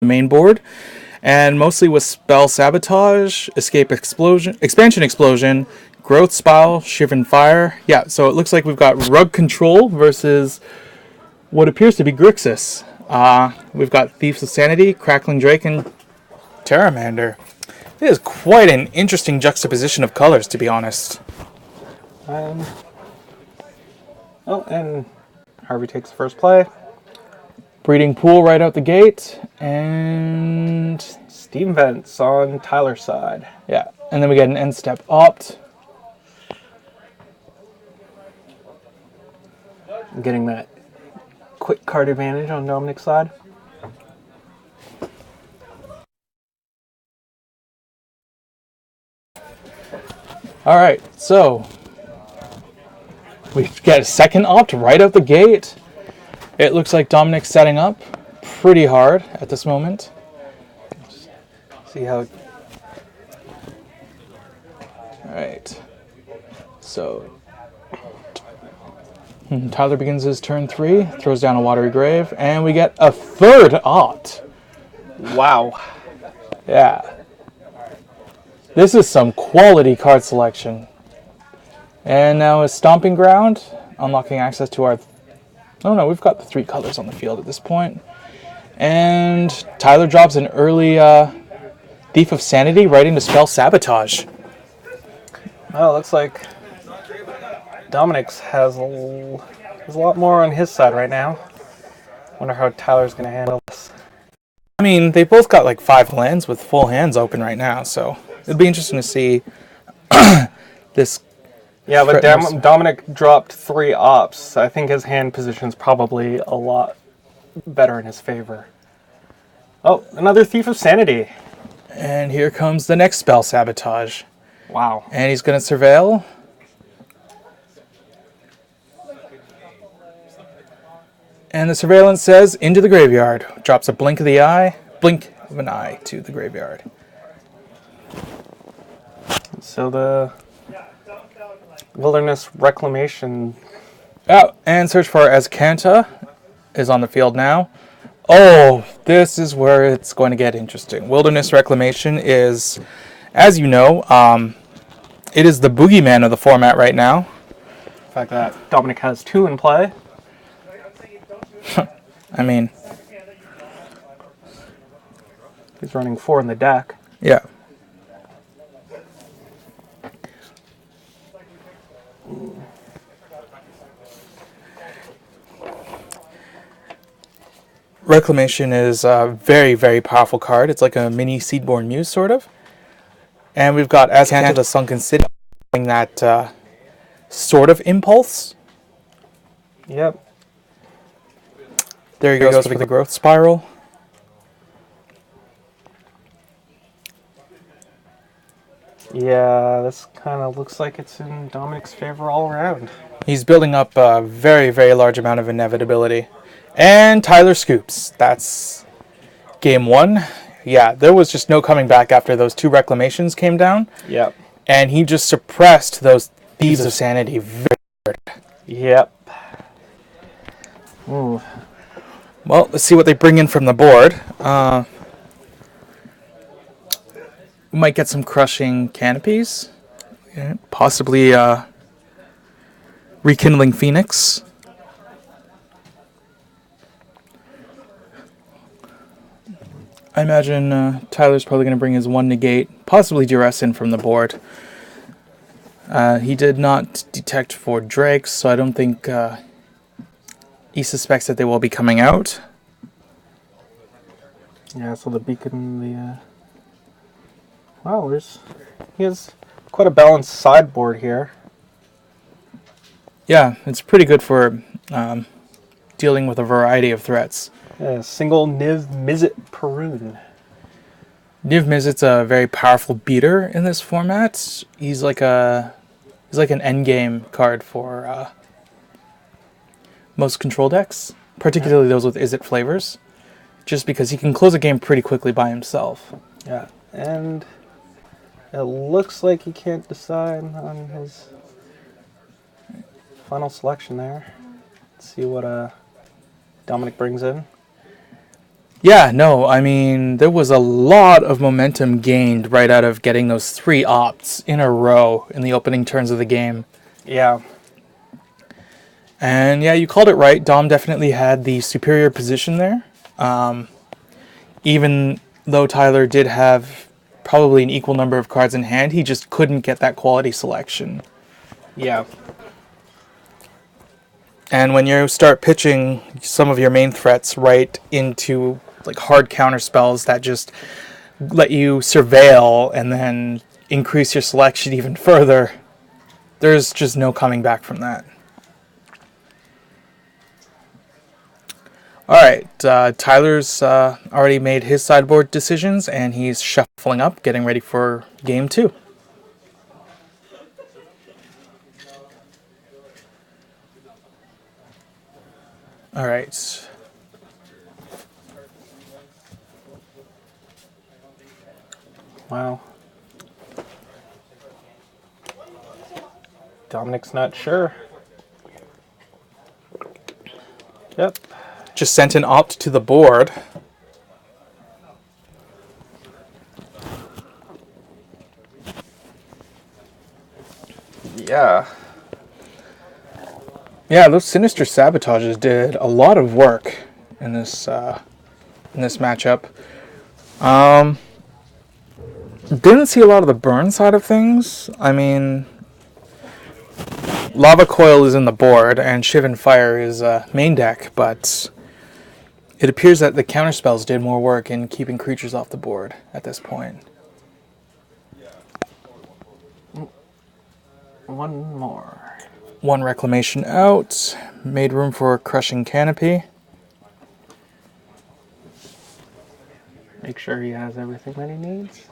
the main board, and mostly with Spell Sabotage, Escape Explosion, Expansion Explosion, Growth Spiral, Shivan Fire. Yeah, so it looks like we've got Rug Control versus what appears to be Grixis. We've got Thieves of Sanity, Crackling Drake, and Terramander. It is quite an interesting juxtaposition of colors, to be honest. And Harvey takes the first play. Breeding Pool right out the gate, and Steam Vents on Tyler's side. yeah, and then we get an end step opt. Getting that quick card advantage on Dominic's side. All right, so we get a second opt right out the gate. It looks like Dominic's setting up pretty hard at this moment. See how... All right, so Tyler begins his turn 3, throws down a Watery Grave, and we get a third opt. Wow. Yeah. This is some quality card selection. And now a Stomping Ground, unlocking access to our... Oh no, we've got the 3 colors on the field at this point. And Tyler drops an early Thief of Sanity right into Spell Sabotage. Well, it looks like Dominic's has a lot more on his side right now. Wonder how Tyler's going to handle this. I mean, they both got like 5 lands with full hands open right now, so it'd be interesting to see this. Yeah, but Dominic dropped 3 ops. I think his hand position's probably a lot better in his favor. Oh, another Thief of Sanity. And here comes the next Spell Sabotage. Wow. And he's going to Surveil. And the Surveillance says, into the graveyard. Drops a blink of an eye to the graveyard. So the Wilderness Reclamation. Oh, and Search for Azcanta is on the field now. Oh, this is where it's going to get interesting. Wilderness Reclamation is, as you know, it is the boogeyman of the format right now. The fact that Dominic has 2 in play. I mean, he's running 4 in the deck. Yeah. Reclamation is a very, very powerful card. It's like a mini Seedborn Muse, sort of. And we've got Azcanta the Sunken City, that sort of impulse. Yep. There he goes for the Growth Spiral. Yeah, this kind of looks like it's in Dominic's favor all around. He's building up a very, very large amount of inevitability. And Tyler scoops. That's game 1. Yeah, there was just no coming back after those 2 reclamations came down. Yep. And he just suppressed those Thieves of Sanity very hard. Yep. Ooh. Well, let's see what they bring in from the board. We might get some Crushing Canopies. Yeah, possibly Rekindling Phoenix. I imagine Tyler's probably going to bring his 1 negate, possibly Duress in from the board. He did not detect for Drakes, so I don't think he suspects that they will be coming out. Yeah, so the beacon, wow, he has quite a balanced sideboard here. Yeah, it's pretty good for dealing with a variety of threats. Yeah, single Niv Mizzet Perun. Niv Mizzet's a very powerful beater in this format. He's like an endgame card for most control decks, particularly those with Izzet flavors, just because he can close a game pretty quickly by himself. Yeah, and it looks like he can't decide on his final selection there. Let's see what Dominic brings in. Yeah, no, I mean, there was a lot of momentum gained right out of getting those 3 opts in a row in the opening turns of the game. Yeah. And yeah, you called it right. Dom definitely had the superior position there. Even though Tyler did have probably an equal number of cards in hand, he just couldn't get that quality selection. Yeah. And when you start pitching some of your main threats right into like hard counter spells that just let you surveil and then increase your selection even further, there's just no coming back from that. All right, Tyler's already made his sideboard decisions, and he's shuffling up, getting ready for game 2. All right. Wow. Dominic's not sure. Yep. Just sent an opt to the board. Yeah. Yeah, those Sinister Sabotages did a lot of work in this matchup. Didn't see a lot of the burn side of things. I mean, Lava Coil is in the board, and Shiv and Fire is main deck, but it appears that the counterspells did more work in keeping creatures off the board at this point. One more. 1 Reclamation out. Made room for Crushing Canopy. Make sure he has everything that he needs.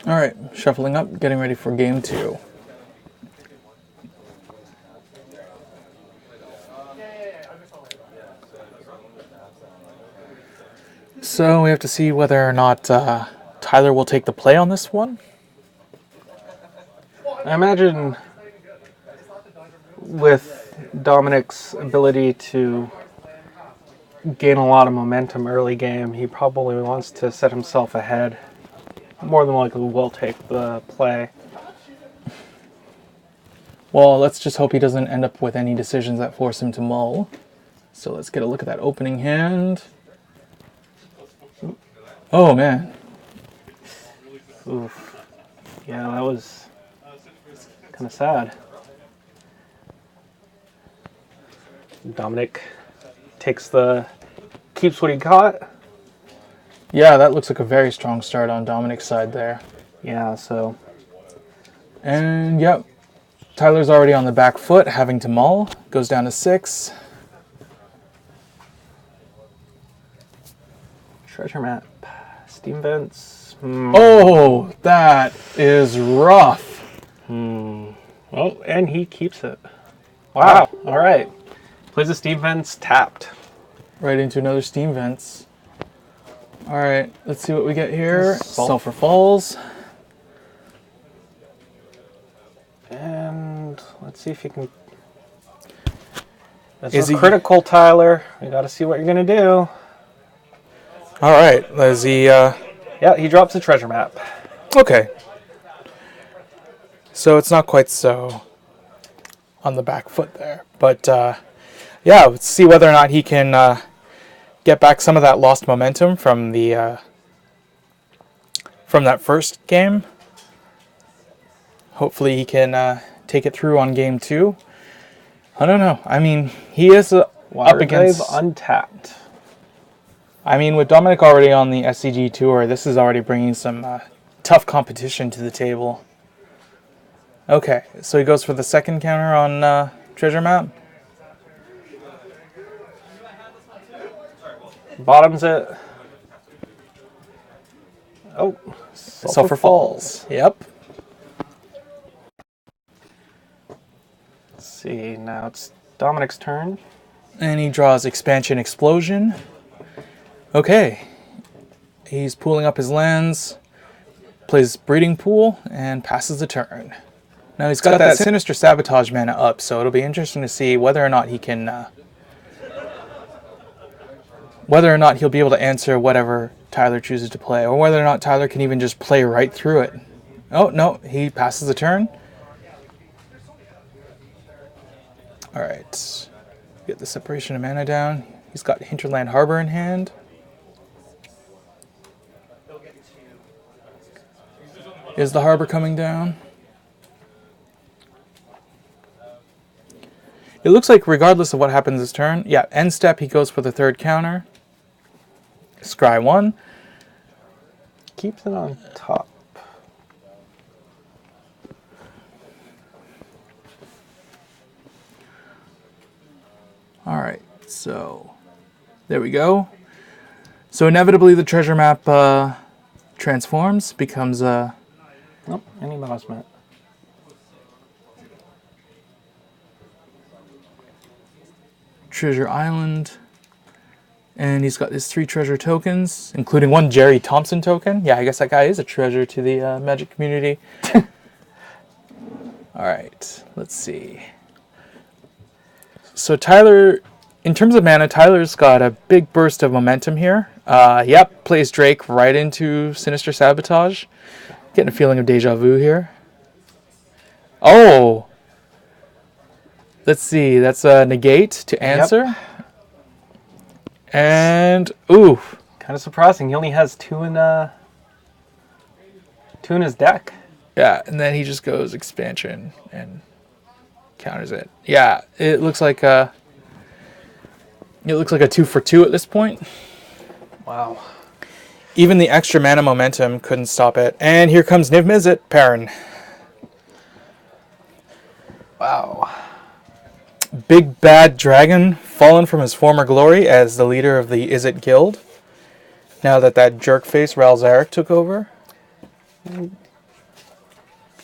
All right, shuffling up, getting ready for game 2. So we have to see whether or not Tyler will take the play on this one. I imagine with Dominic's ability to gain a lot of momentum early game, he probably wants to set himself ahead. More than likely will take the play. Well, let's just hope he doesn't end up with any decisions that force him to mull. So let's get a look at that opening hand. Oh, man. Oof. Yeah, that was kind of sad. Dominic keeps what he got. Yeah, that looks like a very strong start on Dominic's side there. Yeah, so. And, yep, Tyler's already on the back foot, having to mull. Goes down to 6. Treasure map. Steam vents. Oh, that is rough. Oh, and he keeps it. Wow. All right. Plays the Steam vents tapped. Right into another Steam Vents. All right, let's see what we get here. Sulfur Falls. And let's see if he can. That's Is a he critical, Tyler. We got to see what you're going to do. All right, is he... Yeah, he drops the treasure map. Okay. So it's not quite so on the back foot there. But, yeah, let's see whether or not he can get back some of that lost momentum from the from that first game. Hopefully he can take it through on game 2. I don't know. I mean, he is up against... untapped. I mean, with Dominic already on the SCG tour, this is already bringing some tough competition to the table. Okay, so he goes for the second counter on treasure map. Bottoms it. Oh, Sulfur Falls. Yep. Let's see, now it's Dominic's turn. And he draws Expansion Explosion. Okay. He's pooling up his lands. plays Breeding Pool and passes the turn. Now he's got that Sinister Sabotage mana up, so it'll be interesting to see whether or not he can, whether or not he'll be able to answer whatever Tyler chooses to play, or whether or not Tyler can even just play right through it. Oh, no, he passes the turn. Alright, get the Separation of Mana down. He's got Hinterland Harbor in hand. Is the Harbor coming down? It looks like regardless of what happens this turn, yeah, end step he goes for the third counter. Scry 1. Keeps it on top. Alright, so there we go. So inevitably the treasure map transforms, becomes a... Nope, any Mosmet. Treasure Island. And he's got his 3 treasure tokens, including 1 Jerry Thompson token. Yeah, I guess that guy is a treasure to the Magic community. Alright, let's see. So Tyler, in terms of mana, Tyler's got a big burst of momentum here. Yep, plays Drake right into Sinister Sabotage. Getting a feeling of deja vu here. Oh! Let's see, that's a negate to answer. Yep. And, ooh. Kind of surprising, he only has 2 in his deck. Yeah, and then he just goes expansion and counters it. Yeah, it looks like a 2 for 2 at this point. Wow. Even the extra mana momentum couldn't stop it. And here comes Niv Mizzet, Perrin. Wow. Big bad dragon fallen from his former glory as the leader of the Izzet Guild. Now that jerkface Ral Zarek took over.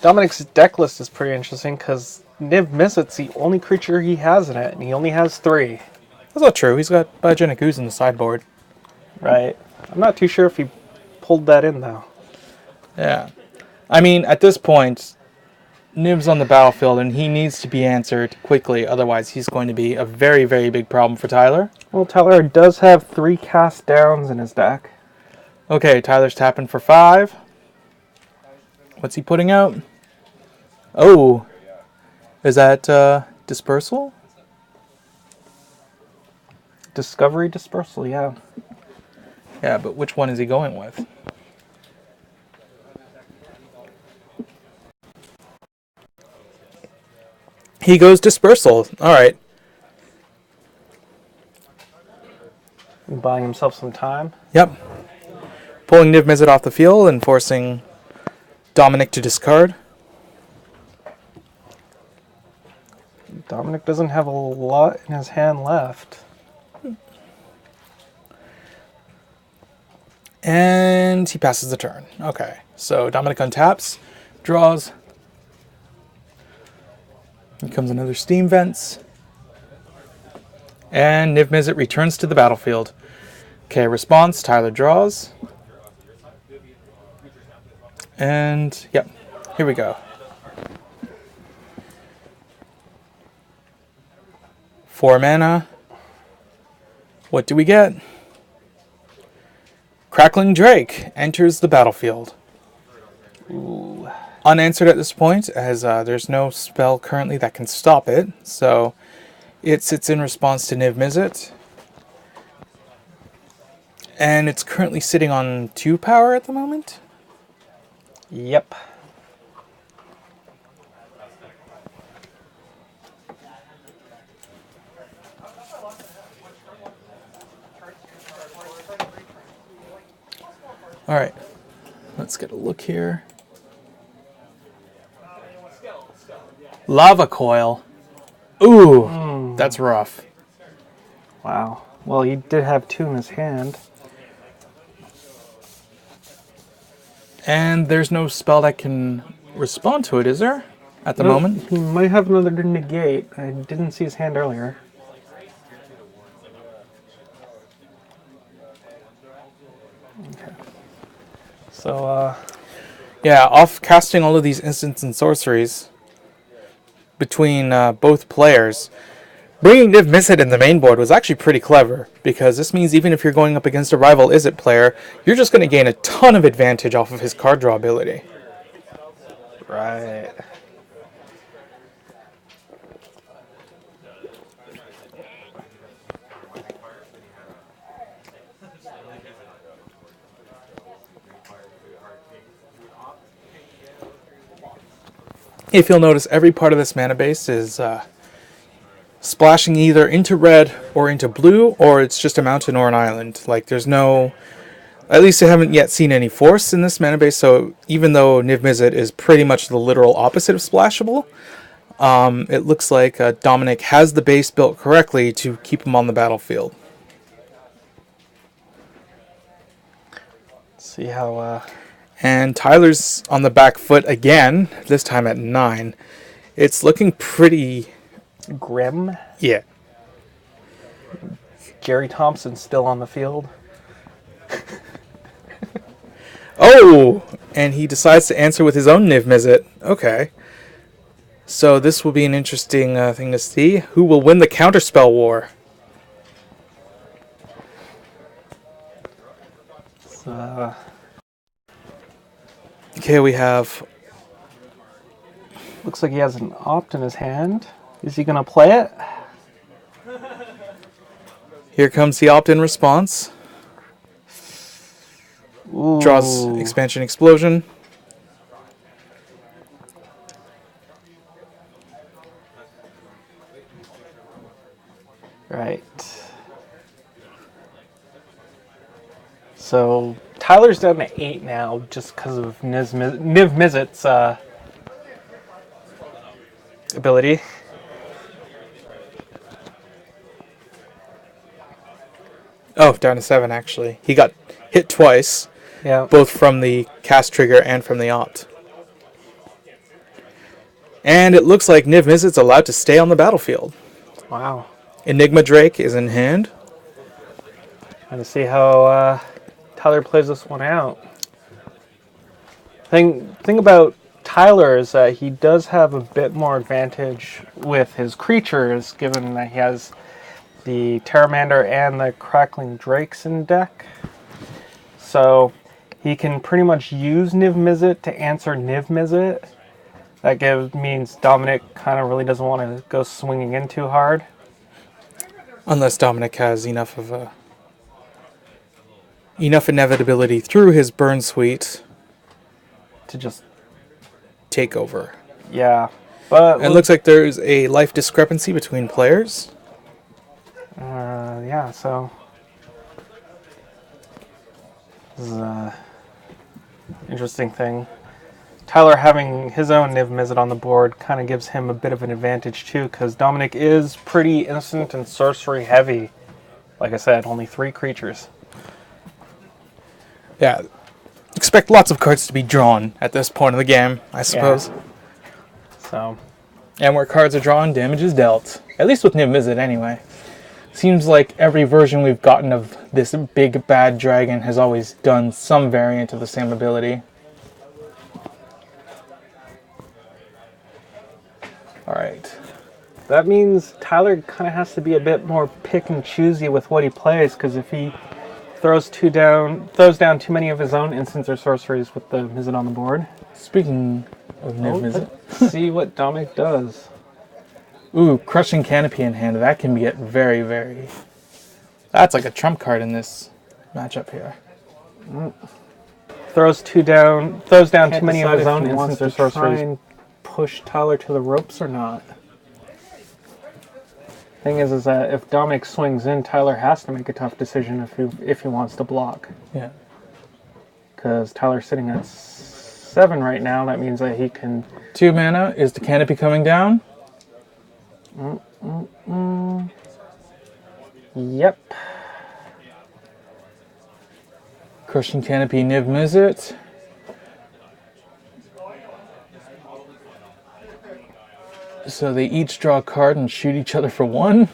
Dominic's deck list is pretty interesting because Niv Mizzet's the only creature he has in it, and he only has 3. That's not true. He's got Biogenic Ooze in the sideboard. Right. I'm not too sure if he pulled that in, though. Yeah. I mean, at this point, Niv's on the battlefield, and he needs to be answered quickly. Otherwise, he's going to be a very, very big problem for Tyler. Well, Tyler does have 3 cast downs in his deck. Okay, Tyler's tapping for 5. What's he putting out? Oh, is that Dispersal? Discovery Dispersal, yeah. Yeah, but which one is he going with? He goes Dispersal. All right. Buying himself some time. Yep. Pulling Niv Mizzet off the field and forcing Dominic to discard. Dominic doesn't have a lot in his hand left. And he passes the turn. Okay. So Dominic untaps, draws. Here comes another Steam Vents. And Niv Mizzet returns to the battlefield. Okay, response, Tyler draws. And, yep, here we go. 4 mana. What do we get? Crackling Drake enters the battlefield. Ooh. Unanswered at this point, as there's no spell currently that can stop it. So it sits in response to Niv Mizzet. And it's currently sitting on 2 power at the moment. Yep. All right, let's get a look here. Lava Coil. Ooh, that's rough. Wow. Well, he did have 2 in his hand. And there's no spell that can respond to it, is there? At the moment? He might have another negate. I didn't see his hand earlier. Okay. So, Yeah, off casting all of these instants and sorceries between both players. Bringing Niv Mizzet in the main board was actually pretty clever, because this means even if you're going up against a rival Izzet player, you're just going to gain a ton of advantage off of his card draw ability. Right. If you'll notice, every part of this mana base is splashing either into red or into blue, or it's just a mountain or an island. Like, there's no... At least I haven't yet seen any force in this mana base, so even though Niv Mizzet is pretty much the literal opposite of splashable, it looks like Dominic has the base built correctly to keep him on the battlefield. Let's see how... And Tyler's on the back foot again, this time at 9. It's looking pretty... grim. Yeah. Gary Thompson still on the field. Oh! And he decides to answer with his own Niv Mizzet. Okay. So this will be an interesting thing to see. Who will win the counterspell war? Okay, we have... Looks like he has an opt in his hand. Is he going to play it? Here comes the opt-in response. Ooh. Draws Expansion Explosion. Right. So Tyler's down to 8 now just because of Niv Mizzet's ability. Oh, down to 7 actually. He got hit twice, Yeah. both from the cast trigger and from the opt. And it looks like Niv Mizzet's allowed to stay on the battlefield. Wow. Enigma Drake is in hand. Trying to see how Tyler plays this one out. Thing about Tyler is that he does have a bit more advantage with his creatures, given that he has the Terramander and the Crackling Drakes in deck. So he can pretty much use Niv Mizzet to answer Niv Mizzet. That means Dominic kind of really doesn't want to go swinging in too hard. Unless Dominic has enough inevitability through his burn suite To just, take over. yeah. But It looks like there's a life discrepancy between players. yeah, so this is a interesting thing. Tyler having his own Niv Mizzet on the board kind of gives him a bit of an advantage too, because Dominic is pretty instant and sorcery heavy. Like I said, only 3 creatures. Yeah. Expect lots of cards to be drawn at this point of the game, I suppose. Yeah. So, And where cards are drawn, damage is dealt. At least with Niv Mizzet, anyway. Seems like every version we've gotten of this big bad dragon has always done some variant of the same ability. Alright. that means Tyler kind of has to be a bit more pick and choosy with what he plays, because if he throws down too many of his own instants or sorceries with the Mizzet on the board. Speaking of Niv Mizzet. Let's see what Dominic does. Ooh, Crushing Canopy in hand. That can get very, very... That's like a trump card in this matchup here. Throws down too many of decide his if own he wants instants or to try sorceries. and push Tyler to the ropes or not. Thing is that if Dominic swings in, Tyler has to make a tough decision if he wants to block. Yeah. Because Tyler's sitting at 7 right now. That means that he can... 2 mana. Is the canopy coming down? Yep. Crushing Canopy, Niv Mizzet. So they each draw a card and shoot each other for 1?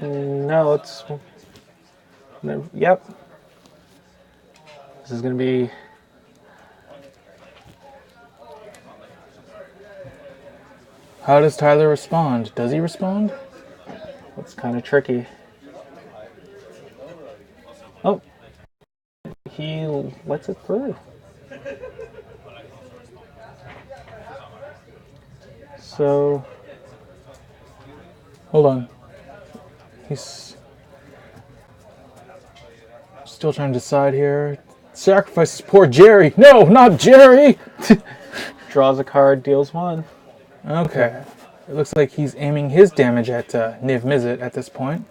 No, it's... Yep. This is going to be... How does Tyler respond? Does he respond? That's kind of tricky. Oh, he lets it through. So, Hold on. He's still trying to decide here. Sacrifices poor Jerry. No, not Jerry! draws a card, deals 1. Okay. It looks like he's aiming his damage at Niv Mizzet at this point.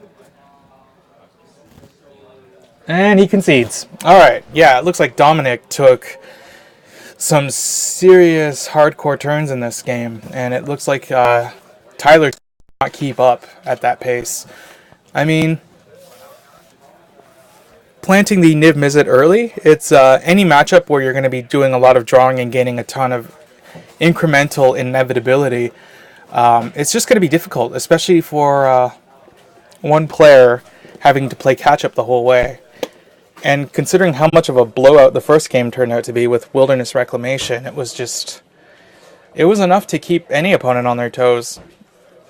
And he concedes. Alright, yeah, it looks like Dominic took some serious hardcore turns in this game. And it looks like Tyler cannot keep up at that pace. I mean, planting the Niv Mizzet early, it's any matchup where you're going to be doing a lot of drawing and gaining a ton of incremental inevitability. It's just going to be difficult, especially for one player having to play catch-up the whole way. And considering how much of a blowout the first game turned out to be with Wilderness Reclamation, it was enough to keep any opponent on their toes.